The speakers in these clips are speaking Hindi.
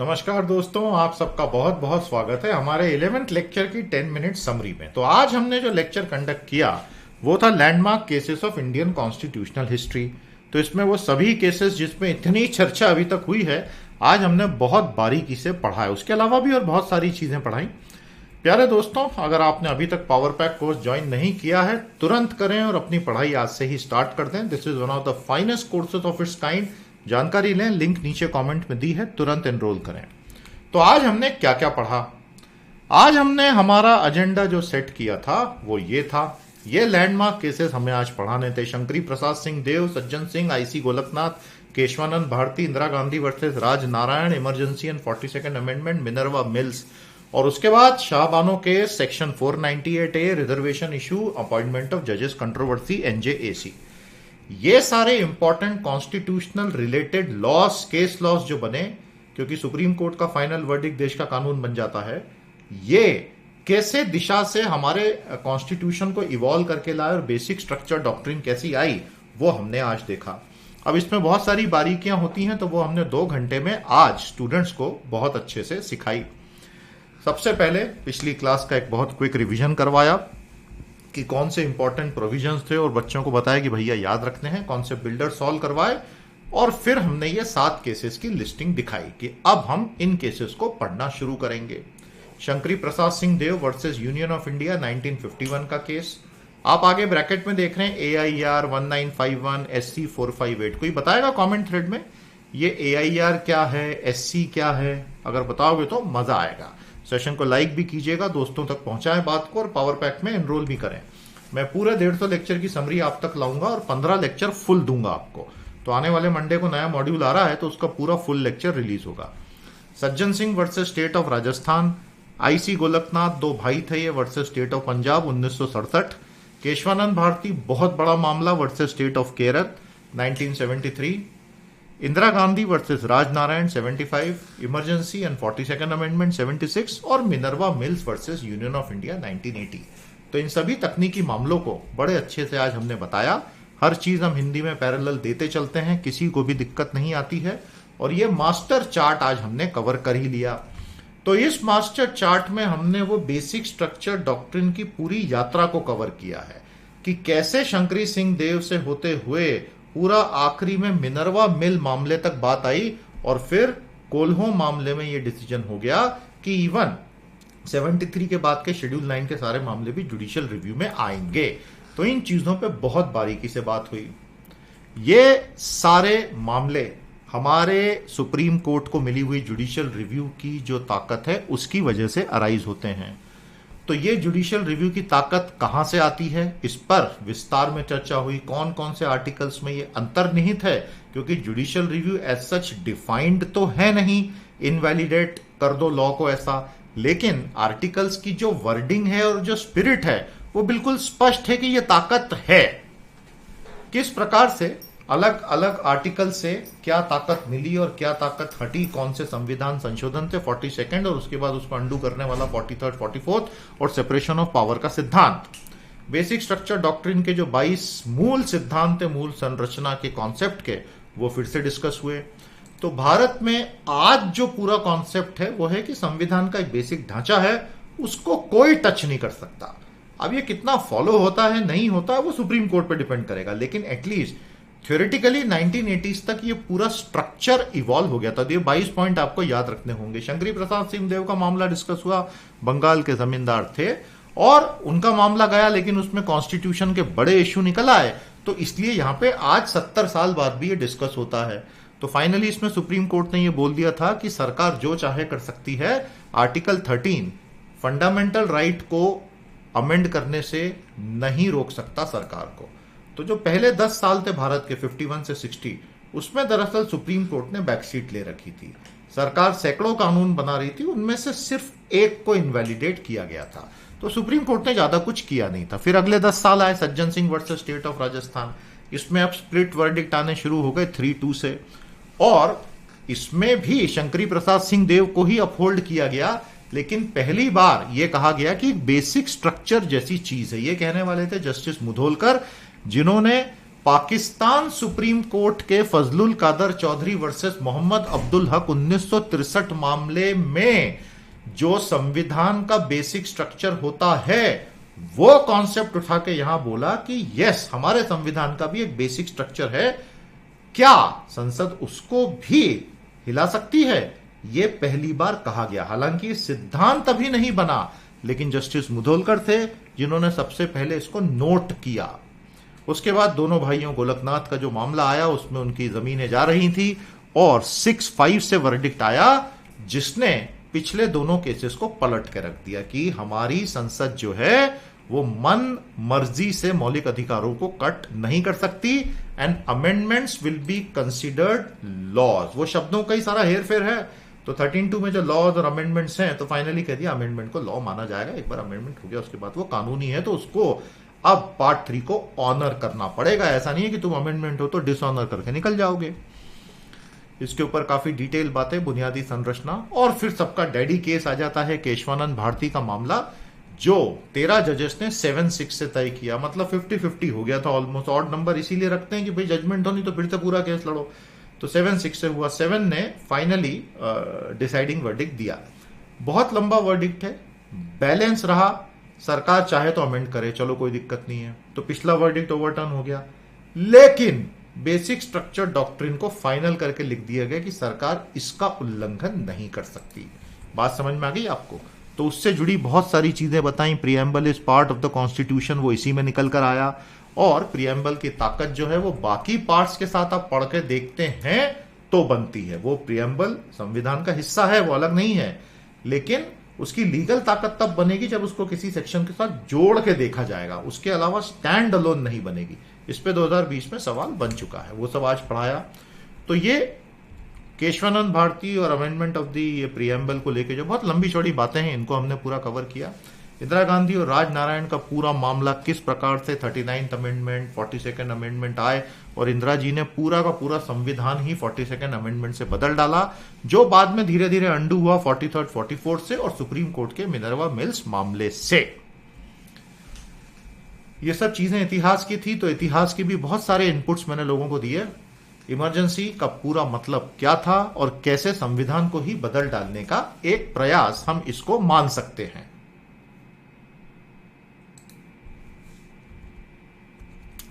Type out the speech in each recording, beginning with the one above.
नमस्कार दोस्तों, आप सबका बहुत बहुत स्वागत है हमारे 11th लेक्चर की 10 मिनट समरी में। तो आज हमने जो लेक्चर कंडक्ट किया वो था landmark cases of Indian constitutional history. तो इसमें वो सभी केसेस जिसमें इतनी चर्चा अभी तक हुई है, आज हमने बहुत बारीकी से पढ़ा है। उसके अलावा भी और बहुत सारी चीजें पढ़ाई। प्यारे दोस्तों, अगर आपने अभी तक पावर पैक कोर्स ज्वाइन नहीं किया है, तुरंत करें और अपनी पढ़ाई आज से ही स्टार्ट कर दें। This is one of the finest courses of its kind. जानकारी लें, लिंक नीचे कमेंट में दी है, तुरंत एनरोल करें। तो आज हमने क्या क्या पढ़ा? आज हमने हमारा एजेंडा जो सेट किया था वो ये था। ये लैंडमार्क केसेस हमें आज पढ़ाने थे। शंकरी प्रसाद Singh Deo, Sajjan Singh, IC Golaknath, Kesavananda Bharati, Indira Gandhi versus Raj Narain, emergency and 42nd amendment, Minerva Mills. और उसके बाद शाहबानो के section 498A, reservation issue, appointment of जजेस कंट्रोवर्सी, NJAC। ये सारे important constitutional related laws, case laws जो बने, क्योंकि सुप्रीम कोर्ट का फाइनल वर्डिक्ट देश का कानून बन जाता है, ये कैसे दिशा से हमारे कॉन्स्टिट्यूशन को इवॉल्व करके लाए और बेसिक स्ट्रक्चर डॉक्ट्रिन कैसी आई, वो हमने आज देखा। अब इसमें बहुत सारी बारीकियां होती हैं, तो वो हमने 2 घंटे में आज स्टूडेंट्स को बहुत अच्छे से सिखाई। सबसे पहले पिछली क्लास का एक बहुत क्विक रिवीजन करवाया कि कौन से इंपॉर्टेंट प्रोविजंस थे और बच्चों को बताया कि भैया याद रखने हैं, कौन से बिल्डर सॉल्व करवाए। और फिर हमने ये 7 केसेस की लिस्टिंग दिखाई कि अब हम इन केसेस को पढ़ना शुरू करेंगे। शंकरी प्रसाद सिंह देव वर्सेस यूनियन ऑफ इंडिया 1951 का केस। आप आगे ब्रैकेट में देख रहे हैं AIR 1951, SC 458। कोई बताएगा कमेंट थ्रेड में ये AIR क्या है, SC क्या है? अगर बताओगे तो मजा आएगा। सेशन को लाइक भी कीजिएगा, दोस्तों तक पहुंचाएं बात को, और पावर पैक में एनरोल भी करें। मैं पूरे 150 लेक्चर की समरी आप तक लाऊंगा और 15 लेक्चर फुल दूंगा आपको। तो आने वाले मंडे को नया मॉड्यूल आ रहा है, तो उसका पूरा फुल लेक्चर रिलीज होगा। Sajjan Singh versus state of Rajasthan, IC Golaknath 2 भाई थे ये versus state of Punjab 1967। Kesavananda Bharati बहुत बड़ा मामला versus state of Kerala 1973। Indira Gandhi versus Raj Narain 75, emergency and 42nd amendment 76, और Minerva Mills versus union of India 1980। तो इन सभी तकनीकी मामलों को बड़े अच्छे से आज हमने बताया। हर चीज हम हिंदी में पैरेलल देते चलते हैं, किसी को भी दिक्कत नहीं आती है। और ये मास्टर चार्ट आज हमने कवर कर ही लिया। तो इस मास्टर चार्ट में हमने वो बेसिक स्ट्रक्चर डॉक्ट्रिन की पूरी यात्रा को कवर किया है कि कैसे शंकरी सिंह देव से होते हुए पूरा आखिरी में मिनर्वा मिल मामले तक बात आई, और फिर कोल्हो मामले में ये डिसीजन हो गया कि इवन 73 के बाद के शेड्यूल 9 के सारे मामले भी जुडिशियल रिव्यू में आएंगे। तो इन चीजों पे बहुत बारीकी से बात हुई। ये सारे मामले हमारे सुप्रीम कोर्ट को मिली हुई जुडिशियल रिव्यू की जो ताकत है उसकी वजह से अराइज होते हैं। तो ये जुडिशियल रिव्यू की ताकत कहां से आती है, इस पर विस्तार में चर्चा हुई। कौन कौन से आर्टिकल्स में ये अंतर्निहित है, क्योंकि judicial review as such defined तो है नहीं, इनवैलिडेट कर दो लॉ को ऐसा, लेकिन आर्टिकल्स की जो वर्डिंग है और जो स्पिरिट है वो बिल्कुल स्पष्ट है कि ये ताकत है। किस प्रकार से अलग अलग आर्टिकल से क्या ताकत मिली और क्या ताकत हटी, कौन से संविधान संशोधन थे 42nd, और उसके बाद उसको अंडू करने वाला 43rd, 44th, और सेपरेशन ऑफ पावर का सिद्धांत। बेसिक स्ट्रक्चर डॉक्ट्रिन के जो 22 मूल सिद्धांत थे, मूल संरचना के कॉन्सेप्ट के, वो फिर से डिस्कस हुए। तो भारत में आज जो पूरा कॉन्सेप्ट है वो है कि संविधान का एक बेसिक ढांचा है, उसको कोई टच नहीं कर सकता। अब ये कितना फॉलो होता है नहीं होता है वो सुप्रीम कोर्ट पे डिपेंड करेगा, लेकिन एटलीस्ट थ्योरेटिकली 1980s तक ये पूरा स्ट्रक्चर इवॉल्व हो गया था। तो ये 22 पॉइंट आपको याद रखने होंगे। शंकरी प्रसाद सिंह देव का मामला डिस्कस हुआ, बंगाल के जमींदार थे और उनका मामला गया, लेकिन उसमें कॉन्स्टिट्यूशन के बड़े इश्यू निकल आए, तो इसलिए यहां पे आज 70 साल बाद भी ये डिस्कस होता है। तो फाइनली इसमें सुप्रीम कोर्ट ने ये बोल दिया था कि सरकार जो चाहे कर सकती है। आर्टिकल 13 फंडामेंटल राइट को अमेंड करने से नहीं रोक सकता सरकार को। तो जो पहले 10 साल थे भारत के 51 से 60, उसमें दरअसल सुप्रीम कोर्ट ने बैकसीट ले रखी थी। सरकार सैकड़ों कानून बना रही थी, उनमें से सिर्फ एक को इनवैलिडेट किया गया था। तो सुप्रीम कोर्ट ने ज्यादा कुछ किया नहीं था। फिर अगले 10 साल आए, सज्जन Singh versus state of Rajasthan. इसमें अब स्प्लिट वर्डिक्ट आने शुरू हो गए 3-2 से, और इसमें भी शंकरी प्रसाद सिंह देव को ही अपहोल्ड किया गया, लेकिन पहली बार यह कहा गया कि बेसिक स्ट्रक्चर जैसी चीज है। ये कहने वाले थे जस्टिस मुधोलकर, जिन्होंने पाकिस्तान सुप्रीम कोर्ट के फजलुल कादर चौधरी वर्सेस मोहम्मद अब्दुल हक 1963 मामले में जो संविधान का बेसिक स्ट्रक्चर होता है वो कॉन्सेप्ट उठा के यहां बोला कि यस, हमारे संविधान का भी एक बेसिक स्ट्रक्चर है, क्या संसद उसको भी हिला सकती है? ये पहली बार कहा गया। हालांकि सिद्धांत अभी नहीं बना, लेकिन जस्टिस मुधोलकर थे जिन्होंने सबसे पहले इसको नोट किया। उसके बाद दोनों भाइयों गोलकनाथ का जो मामला आया उसमें उनकी जमीनें जा रही थी और 6-5 से वर्डिक्ट आया, जिसने पिछले दोनों केसेस को पलट के रख दिया कि हमारी संसद जो है वो मन मर्जी से मौलिक अधिकारों को कट नहीं कर सकती and amendments will be considered laws. वो शब्दों का ही सारा हेर फेर है। तो 13(2) में जो लॉज और अमेंडमेंट्स हैं तो फाइनली कह दिया अमेंडमेंट को लॉ माना जाएगा। एक बार अमेंडमेंट हो गया उसके बाद वो कानूनी है, तो उसको अब पार्ट 3 को ऑनर करना पड़ेगा। ऐसा नहीं है कि तुम अमेंडमेंट हो तो डिसऑनर करके निकल जाओगे। इसके ऊपर काफी डिटेल बातें, बुनियादी संरचना, और फिर सबका डैडी केस आ जाता है केशवानंद भारती का मामला, जो 13 जजेस ने 7-6 से तय किया। मतलब 50-50 हो गया था ऑलमोस्ट। ऑड नंबर इसीलिए रखते हैं कि भाई जजमेंट हो नहीं तो फिर से पूरा केस लड़ो। तो 7-6 से हुआ। 7 ने फाइनली डिसाइडिंग वर्डिक्ट दिया। बहुत लंबा वर्डिक्ट है, बैलेंस रहा। सरकार चाहे तो अमेंड करे, चलो कोई दिक्कत नहीं है। तो पिछला वर्डिक्ट ओवरटर्न हो गया, लेकिन बेसिक स्ट्रक्चर डॉक्ट्रिन को फाइनल करके लिख दिया गया कि सरकार इसका उल्लंघन नहीं कर सकती। बात समझ में आ गई आपको? तो उससे जुड़ी बहुत सारी चीजें बताई। Preamble is part of the constitution, वो इसी में निकल कर आया। और प्रीएम्बल की ताकत जो है वो बाकी पार्ट्स के साथ आप पढ़ के देखते हैं तो बनती है। वो प्रीएम्बल संविधान का हिस्सा है, वो अलग नहीं है, लेकिन उसकी लीगल ताकत तब बनेगी जब उसको किसी सेक्शन के साथ जोड़ के देखा जाएगा। उसके अलावा स्टैंड अलोन नहीं बनेगी। इस पे 2020 में सवाल बन चुका है, वो सब आज पढ़ाया। तो ये केशवानंद भारती और अमेंडमेंट ऑफ दी प्रीएम्बल को लेके जो बहुत लंबी चौड़ी बातें हैं, इनको हमने पूरा कवर किया। इंदिरा गांधी और राज नारायण का पूरा मामला, किस प्रकार से 39th अमेंडमेंट, 42nd अमेंडमेंट आए और इंदिरा जी ने पूरा का पूरा संविधान ही 42nd अमेंडमेंट से बदल डाला, जो बाद में धीरे धीरे अंडू हुआ 43rd, 44th से और सुप्रीम कोर्ट के मिनर्वा मिल्स मामले से। ये सब चीजें इतिहास की थी, तो इतिहास की भी बहुत सारे इनपुट्स मैंने लोगों को दिए। इमरजेंसी का पूरा मतलब क्या था और कैसे संविधान को ही बदल डालने का एक प्रयास हम इसको मान सकते हैं।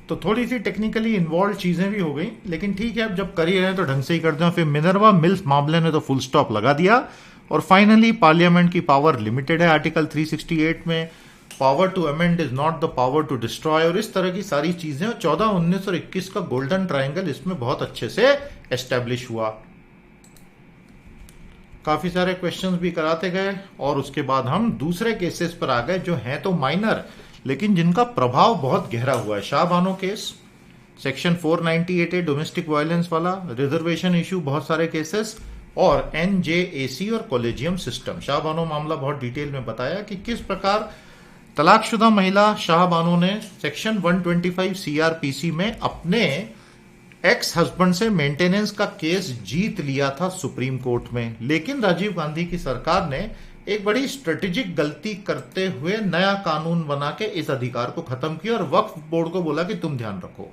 तो थोड़ी सी टेक्निकली इन्वॉल्व चीजें भी हो गई, लेकिन ठीक है, अब जब कर ही रहे हैं तो ढंग से ही कर दें। फिर मिनर्वा मिल्स मामले ने तो फुल स्टॉप लगा दिया। और फाइनली पार्लियामेंट की पावर लिमिटेड है आर्टिकल 368 में। Power to amend is not the power to destroy, और इस तरह की सारी चीजें। 14, 19 और 21 का गोल्डन ट्रायंगल इसमें बहुत अच्छे से एस्टेब्लिश हुआ। काफी सारे क्वेश्चंस भी कराते गए और उसके बाद हम दूसरे केसेस पर आ गए जो हैं तो माइनर, लेकिन जिनका प्रभाव बहुत गहरा हुआ है। Shah Bano case, section 498A domestic violence वाला, रिजर्वेशन इश्यू, बहुत सारे केसेस, और NJAC और कॉलेजियम सिस्टम। शाहबानो मामला बहुत डिटेल में बताया कि किस प्रकार तलाकशुदा महिला शाहबानो ने सेक्शन 125 CRPC में अपने एक्स हस्बैंड से मेंटेनेंस का केस जीत लिया था सुप्रीम कोर्ट में। लेकिन राजीव गांधी की सरकार ने एक बड़ी स्ट्रेटेजिक गलती करते हुए नया कानून बना के इस अधिकार को खत्म किया और वक्फ बोर्ड को बोला कि तुम ध्यान रखो।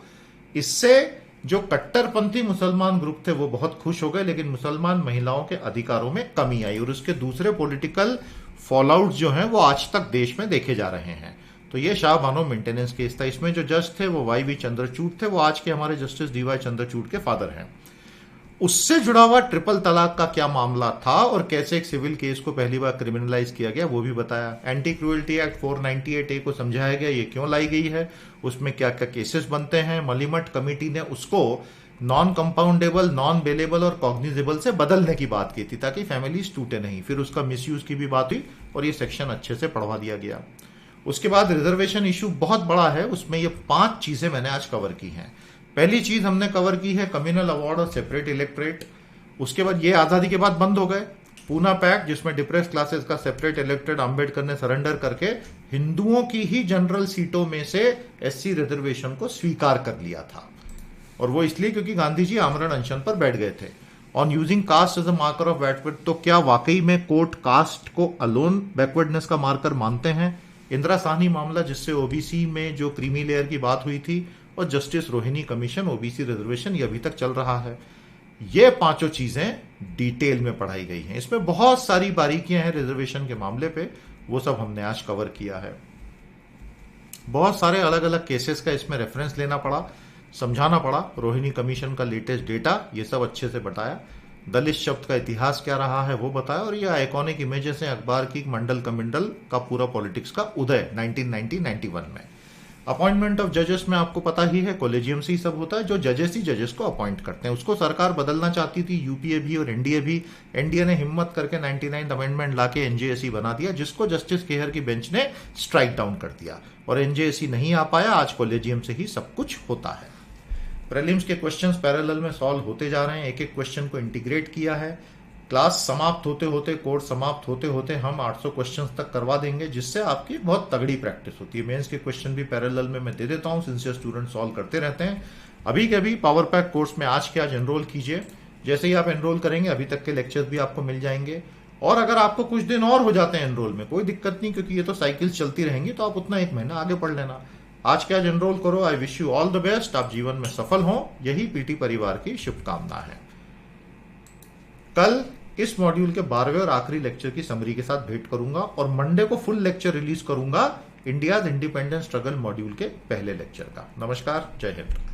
इससे जो कट्टरपंथी मुसलमान ग्रुप थे वो बहुत खुश हो गए, लेकिन मुसलमान महिलाओं के अधिकारों में कमी आई और उसके दूसरे पॉलिटिकल फॉलआउट जो हैं वो आज तक देश में देखे जा रहे हैं। तो ये शाहबानो मेंटेनेंस केस था। इसमें जो जज थे वो YV चंद्रचूड़ थे, वो आज के हमारे जस्टिस DY चंद्रचूड़ के फादर हैं। उससे जुड़ा हुआ ट्रिपल तलाक का क्या मामला था और कैसे एक सिविल केस को पहली बार क्रिमिनलाइज किया गया वो भी बताया। एंटी क्रूएल्टी एक्ट 498A को समझाया गया ये क्यों लाई गई है, उसमें क्या क्या केसेस बनते हैं। मलिमट कमेटी ने उसको नॉन कंपाउंडेबल, नॉन बेलेबल और कॉग्निजेबल से बदलने की बात की थी ताकि फैमिलीज टूटे नहीं। फिर उसका मिसयूज की भी बात हुई और ये सेक्शन अच्छे से पढ़वा दिया गया। उसके बाद रिजर्वेशन इशू बहुत बड़ा है, उसमें ये 5 चीजें मैंने आज कवर की हैं। पहली चीज हमने कवर की है कम्युनल अवार्ड और सेपरेट इलेक्टोरेट। उसके बाद ये आजादी के बाद बंद हो गए। पूना पैक्ट, जिसमें डिप्रेस क्लासेस का सेपरेट इलेक्टोरेट अम्बेडकर ने सरेंडर करके हिंदुओं की ही जनरल सीटों में से SC रिजर्वेशन को स्वीकार कर लिया था, और वो इसलिए क्योंकि गांधी जी आमरण अनशन पर बैठ गए थे। On using caste as a marker of backward, तो क्या वाकई में कोर्ट कास्ट को अलोन बैकवर्डनेस का मार्कर मानते हैं? इंदिरा साहनी मामला, जिससे OBC में जो क्रीमी लेयर की बात हुई थी और justice Rohini commission OBC reservation ये अभी तक चल रहा है। ये पांचों चीजें डिटेल में पढ़ाई गई हैं। इसमें बहुत सारी बारीकियां हैं रिजर्वेशन के मामले पे, वो सब हमने आज कवर किया है। बहुत सारे अलग अलग केसेस का इसमें रेफरेंस लेना पड़ा, समझाना पड़ा, रोहिणी कमीशन का लेटेस्ट डेटा ये सब अच्छे से बताया, दलित शब्द का इतिहास क्या रहा है वो बताया, और ये आइकॉनिक इमेजेस हैं अखबार की मंडल कमिंडल का पूरा पॉलिटिक्स का उदय 1990-91 में। अपॉइंटमेंट ऑफ जजेस में आपको पता ही है, कॉलेजियम से ही सब होता है, जो जजेस ही जजेस को अपॉइंट करते हैं। उसको सरकार बदलना चाहती थी, यूपीए भी और एनडीए भी। एनडीए ने हिम्मत करके 99 अमेंडमेंट लाके एनजेएसी बना दिया, जिसको जस्टिस केहर की बेंच ने स्ट्राइक डाउन कर दिया, और एनजेएसी नहीं आ पाया। आज कॉलेजियम से ही सब कुछ होता है। प्रीलिम्स के क्वेश्चंस पैरेलल में सॉल्व होते जा रहे हैं, एक एक क्वेश्चन को इंटीग्रेट किया है। क्लास समाप्त होते होते, कोर्स समाप्त होते होते हम 800 क्वेश्चंस तक करवा देंगे, जिससे आपकी बहुत तगड़ी प्रैक्टिस होती है। मेंस के क्वेश्चन भी पैरेलल में मैं दे देता हूं, सिंसियर स्टूडेंट सॉल्व करते रहते हैं। अभी के अभी पावर पैक कोर्स में आज के आज एनरोल कीजिए। जैसे ही आप एनरोल करेंगे अभी तक के लेक्चर्स भी आपको मिल जाएंगे, और अगर आपको कुछ दिन और हो जाते हैं एनरोल में, कोई दिक्कत नहीं, क्योंकि ये तो साइकिल्स चलती रहेंगी, तो आप उतना एक महीना आगे पढ़ लेना। आज के आज एनरोल करो। I wish you all the best. आप जीवन में सफल हों, यही पीटी परिवार की शुभकामना है। कल इस मॉड्यूल के 12वें और आखिरी लेक्चर की समरी के साथ भेंट करूंगा, और मंडे को फुल लेक्चर रिलीज करूंगा इंडियाज इंडिपेंडेंस स्ट्रगल मॉड्यूल के पहले लेक्चर का। नमस्कार, जय हिंद।